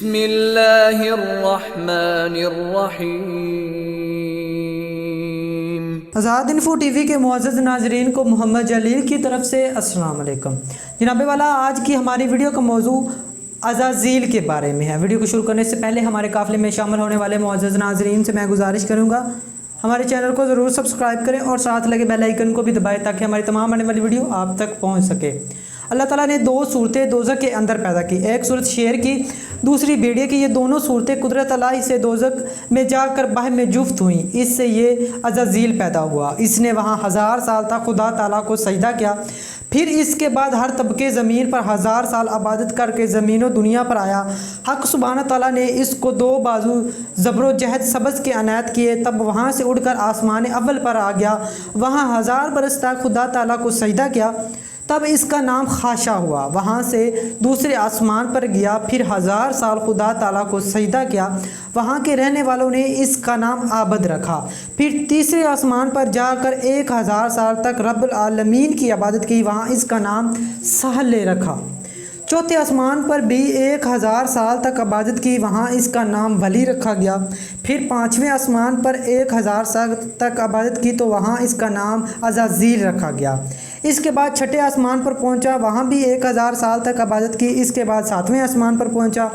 بسم اللہ الرحمن الرحیم۔ آزاد انفو ٹی وی کے معزز ناظرین کو محمد جلیل کی طرف سے السلام علیکم۔ جناب والا، آج کی ہماری ویڈیو کا موضوع عزازیل کے بارے میں ہے۔ ویڈیو کو شروع کرنے سے پہلے ہمارے قافلے میں شامل ہونے والے معزز ناظرین سے میں گزارش کروں گا ہمارے چینل کو ضرور سبسکرائب کریں اور ساتھ لگے بیل آئیکن کو بھی دبائیں تاکہ ہماری تمام آنے والی ویڈیو آپ تک پہنچ سکے۔ اللہ تعالیٰ نے دو صورتیں دوزخ کے اندر پیدا کی، ایک صورت شیر کی، دوسری بھیڑیے کی۔ یہ دونوں صورتیں قدرت اللہ سے دوزخ میں جا کر باہم میں جفت ہوئیں۔ اس سے یہ عزازیل پیدا ہوا۔ اس نے وہاں 1000 سال تک خدا تعالیٰ کو سجدہ کیا، پھر اس کے بعد ہر طبقے زمین پر 1000 سال عبادت کر کے زمین و دنیا پر آیا۔ حق سبحانہ تعالیٰ نے اس کو 2 بازو زبر و جہد سبز کے عنایت کیے، تب وہاں سے اڑ کر آسمان اول پر آ گیا، وہاں 1000 برس تک خدا تعالیٰ کو سجدہ کیا، تب اس کا نام خاشع ہوا۔ وہاں سے دوسرے آسمان پر گیا، پھر 1000 سال خدا تعالیٰ کو سجدہ کیا، وہاں کے رہنے والوں نے اس کا نام عابد رکھا، پھر تیسرے آسمان پر جا کر 1000 سال تک رب العالمین کی عبادت کی، وہاں اس کا نام سہل رکھا۔ چوتھے آسمان پر بھی 1000 سال تک عبادت کی، وہاں اس کا نام ولی رکھا گیا، پھر 5ویں آسمان پر 1000 سال تک عبادت کی تو وہاں اس کا نام عزازیل رکھا گیا۔ اس کے بعد 6 آسمان پر پہنچا، وہاں بھی 1000 سال تک عبادت کی۔ اس کے بعد 7ویں آسمان پر پہنچا،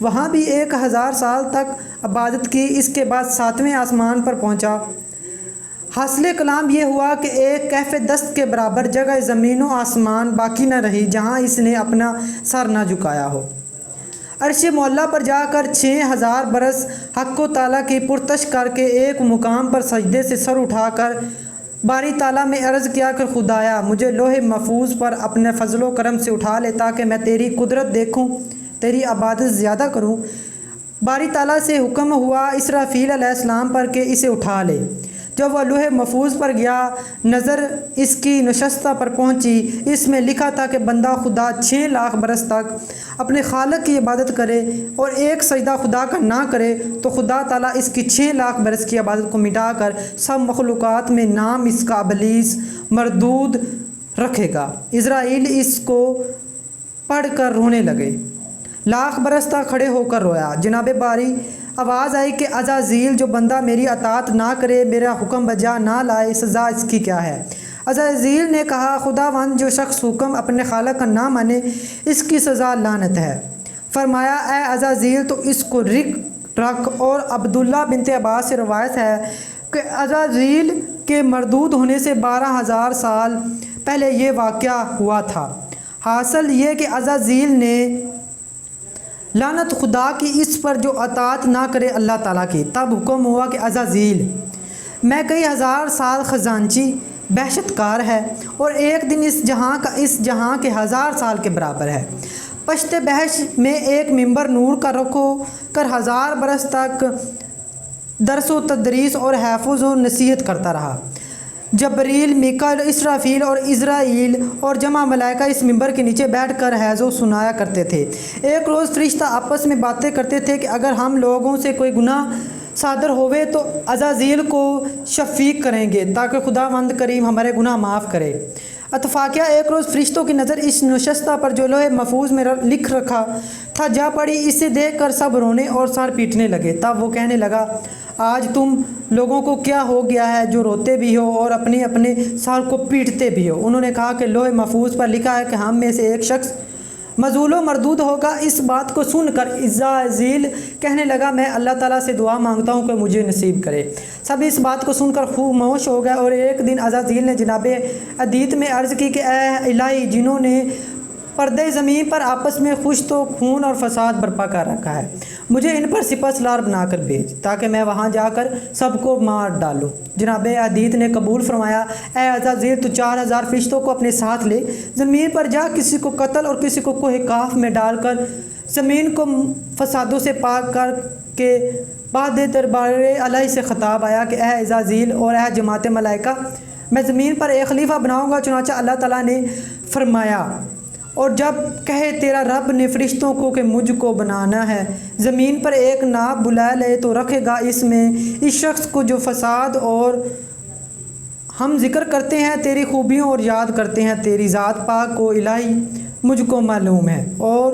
وہاں بھی 1000 سال تک عبادت کی۔ اس کے بعد 7ویں آسمان پر پہنچا۔ حاصل کلام یہ ہوا کہ ایک کہف دست کے برابر جگہ زمین و آسمان باقی نہ رہی جہاں اس نے اپنا سر نہ جھکایا ہو۔ عرش معلیٰ پر جا کر 6000 برس حق و تعالیٰ کی پرتش کر کے ایک مقام پر سجدے سے سر اٹھا کر باری تعالیٰ میں عرض کیا کہ خدایا، مجھے لوح محفوظ پر اپنے فضل و کرم سے اٹھا لے تاکہ میں تیری قدرت دیکھوں، تیری عبادت زیادہ کروں۔ باری تعالیٰ سے حکم ہوا اسرافیل علیہ السلام پر کہ اسے اٹھا لے۔ جب وہ لوح محفوظ پر گیا، نظر اس کی نشستہ پر پہنچی، اس میں لکھا تھا کہ بندہ خدا 6 لاکھ برس تک اپنے خالق کی عبادت کرے اور ایک سجدہ خدا کا نہ کرے تو خدا تعالیٰ اس کی 6 لاکھ برس کی عبادت کو مٹا کر سب مخلوقات میں نام اس کا ابلیس مردود رکھے گا۔ اسرائیل اس کو پڑھ کر رونے لگے، لاکھ برس تک کھڑے ہو کر رویا۔ جناب باری آواز آئی کہ عزازیل، جو بندہ میری اطاعت نہ کرے، میرا حکم بجا نہ لائے، سزا اس کی کیا ہے؟ عزازیل نے کہا، خداوند، جو شخص حکم اپنے خالق کا نہ مانے، اس کی سزا لعنت ہے۔ فرمایا، اے عزازیل، تو اس کو رکھ۔ اور عبداللہ بنت عباس سے روایت ہے کہ عزازیل کے مردود ہونے سے 12000 سال پہلے یہ واقعہ ہوا تھا۔ حاصل یہ کہ عزازیل نے لعنت خدا کی اس پر جو اطاعت نہ کرے اللہ تعالیٰ کی۔ تب حکم ہوا کہ عزازیل میں کئی 1000 سال خزانچی بحشت کار ہے اور ایک دن اس جہاں کے 1000 سال کے برابر ہے۔ پشت بحش میں ایک ممبر نور کا رکھو کر 1000 برس تک درس و تدریس اور حفظ و نصیحت کرتا رہا۔ جبریل، میکائیل، اسرافیل اور اسرائیل اور جمع ملائکہ اس ممبر کے نیچے بیٹھ کر حیض و سنایا کرتے تھے۔ ایک روز فرشتہ آپس میں باتیں کرتے تھے کہ اگر ہم لوگوں سے کوئی گناہ صادر ہوئے تو عزازیل کو شفیق کریں گے تاکہ خداوند کریم ہمارے گناہ معاف کرے۔ اتفاقیہ ایک روز فرشتوں کی نظر اس نشستہ پر جو لوح محفوظ میں لکھ رکھا تھا جا پڑی۔ اسے دیکھ کر سب رونے اور سر پیٹنے لگے۔ تب وہ کہنے لگا، آج تم لوگوں کو کیا ہو گیا ہے جو روتے بھی ہو اور اپنے سر کو پیٹتے بھی ہو؟ انہوں نے کہا کہ لوح محفوظ پر لکھا ہے کہ ہم میں سے ایک شخص مذلول و مردود ہوگا۔ اس بات کو سن کر عزازیل کہنے لگا، میں اللہ تعالیٰ سے دعا مانگتا ہوں کہ مجھے نصیب کرے۔ سب اس بات کو سن کر خوب خاموش ہو گئے۔ اور ایک دن عزازیل نے جناب عدیت میں عرض کی کہ اے الہی، جنہوں نے پردے زمین پر آپس میں خشت و خون اور فساد برپا کر رکھا ہے، مجھے ان پر سپہ سالار بنا کر بھیج تاکہ میں وہاں جا کر سب کو مار ڈالوں۔ جناب عدیت نے قبول فرمایا، اے عزازیل، تو 4000 فرشتوں کو اپنے ساتھ لے زمین پر جا، کسی کو قتل اور کسی کو کوہ کاف میں ڈال کر زمین کو فسادوں سے پاک کر کے بعد دربار الہی سے خطاب آیا کہ اے عزازیل اور اے جماعت ملائکہ، میں زمین پر ایک خلیفہ بناؤں گا۔ چنانچہ اللہ تعالیٰ نے فرمایا، اور جب کہے تیرا رب نے فرشتوں کو کہ مجھ کو بنانا ہے، زمین پر ایک ناپ بلا لے تو رکھے گا اس میں اس شخص کو جو فساد، اور ہم ذکر کرتے ہیں تیری خوبیوں اور یاد کرتے ہیں تیری ذات پاک کو، الہی مجھ کو معلوم ہے اور